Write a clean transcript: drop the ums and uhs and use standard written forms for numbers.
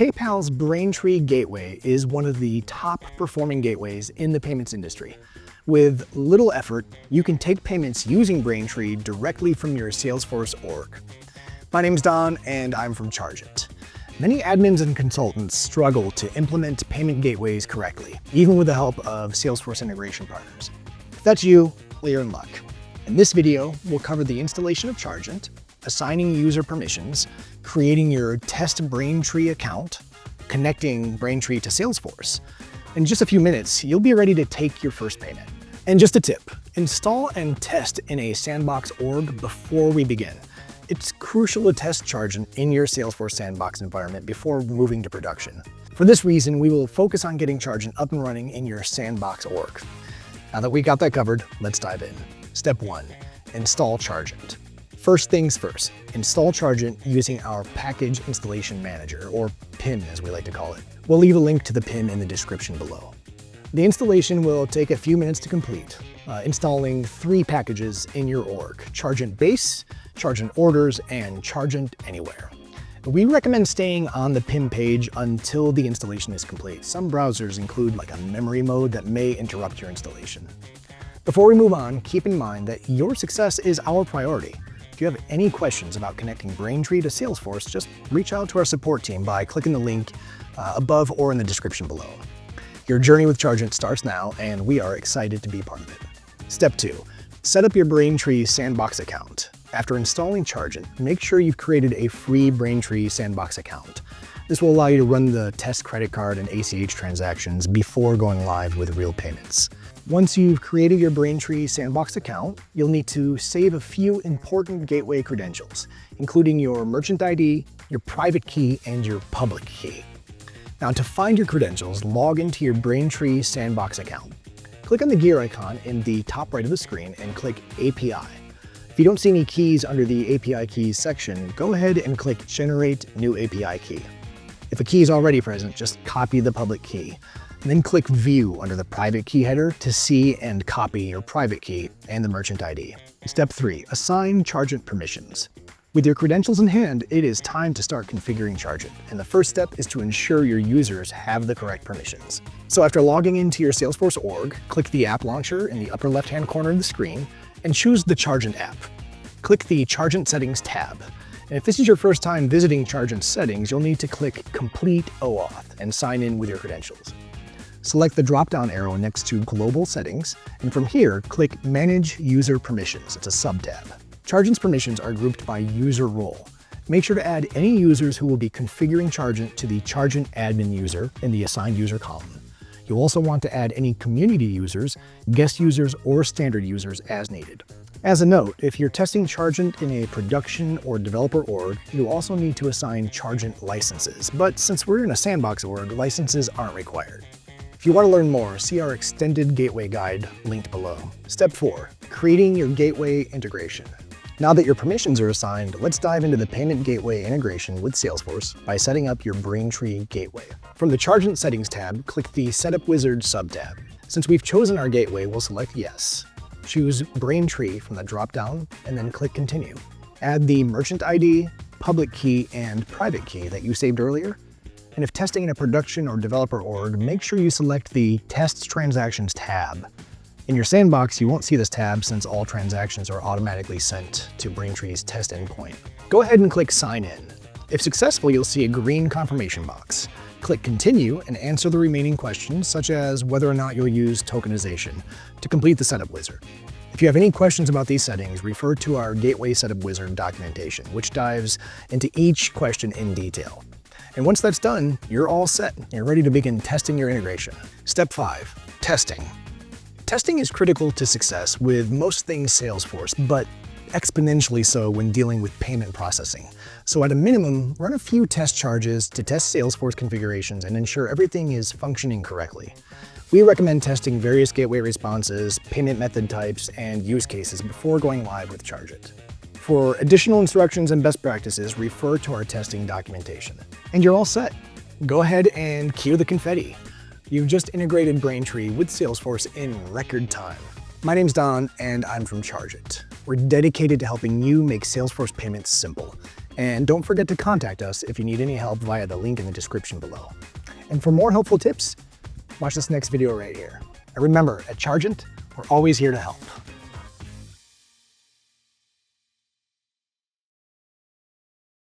PayPal's Braintree gateway is one of the top performing gateways in the payments industry. With little effort, you can take payments using Braintree directly from your Salesforce org. My name's Don, and I'm from Chargent. Many admins and consultants struggle to implement payment gateways correctly, even with the help of Salesforce integration partners. If that's you, well, you're in luck. In this video, we'll cover the installation of Chargent, assigning user permissions, creating your test Braintree account, connecting Braintree to Salesforce. In just a few minutes, you'll be ready to take your first payment. And just a tip, install and test in a Sandbox org before we begin. It's crucial to test Chargent in your Salesforce Sandbox environment before moving to production. For this reason, we will focus on getting Chargent up and running in your Sandbox org. Now that we got that covered, let's dive in. Step 1, install Chargent. First things first, install Chargent using our Package Installation Manager, or PIM as we like to call it. We'll leave a link to the PIM in the description below. The installation will take a few minutes to complete, installing 3 packages in your org: Chargent Base, Chargent Orders, and Chargent Anywhere. We recommend staying on the PIM page until the installation is complete. Some browsers include like a memory mode that may interrupt your installation. Before we move on, keep in mind that your success is our priority. If you have any questions about connecting Braintree to Salesforce, just reach out to our support team by clicking the link above or in the description below. Your journey with Chargent starts now, and we are excited to be part of it. Step 2, set up your Braintree Sandbox account. After installing Chargent, make sure you've created a free Braintree Sandbox account. This will allow you to run the test credit card and ACH transactions before going live with real payments. Once you've created your Braintree Sandbox account, you'll need to save a few important gateway credentials, including your merchant ID, your private key, and your public key. Now, to find your credentials, log into your Braintree Sandbox account. Click on the gear icon in the top right of the screen and click API. If you don't see any keys under the API keys section, go ahead and click Generate New API Key. If a key is already present, just copy the public key. And then click View under the private key header to see and copy your private key and the merchant ID. Step 3, assign Chargent permissions. With your credentials in hand, it is time to start configuring Chargent, and the first step is to ensure your users have the correct permissions. So after logging into your Salesforce org, click the app launcher in the upper left-hand corner of the screen and choose the Chargent app. Click the Chargent Settings tab. And if this is your first time visiting Chargent settings, you'll need to click Complete OAuth and sign in with your credentials. Select the drop-down arrow next to Global Settings, and from here, click Manage User Permissions. It's a sub-tab. Chargent's permissions are grouped by user role. Make sure to add any users who will be configuring Chargent to the Chargent admin user in the assigned user column. You'll also want to add any community users, guest users, or standard users as needed. As a note, if you're testing Chargent in a production or developer org, you'll also need to assign Chargent licenses. But since we're in a Sandbox org, licenses aren't required. If you want to learn more, see our extended gateway guide linked below. Step 4, creating your gateway integration. Now that your permissions are assigned, let's dive into the payment gateway integration with Salesforce by setting up your Braintree gateway. From the Chargent Settings tab, click the Setup Wizard sub-tab. Since we've chosen our gateway, we'll select Yes. Choose Braintree from the drop-down and then click Continue. Add the merchant ID, public key, and private key that you saved earlier. And if testing in a production or developer org, make sure you select the Test Transactions tab. In your Sandbox, you won't see this tab since all transactions are automatically sent to Braintree's test endpoint. Go ahead and click Sign In. If successful, you'll see a green confirmation box. Click Continue and answer the remaining questions, such as whether or not you'll use tokenization, to complete the Setup Wizard. If you have any questions about these settings, refer to our Gateway Setup Wizard documentation, which dives into each question in detail. And once that's done, you're all set. You're ready to begin testing your integration. Step 5, testing. Testing is critical to success with most things Salesforce, but exponentially so when dealing with payment processing. So at a minimum, run a few test charges to test Salesforce configurations and ensure everything is functioning correctly. We recommend testing various gateway responses, payment method types, and use cases before going live with Chargent. For additional instructions and best practices, refer to our testing documentation. And you're all set. Go ahead and cue the confetti. You've just integrated Braintree with Salesforce in record time. My name's Don, and I'm from Chargent. We're dedicated to helping you make Salesforce payments simple. And don't forget to contact us if you need any help via the link in the description below. And for more helpful tips, watch this next video right here. And remember, at Chargent, we're always here to help.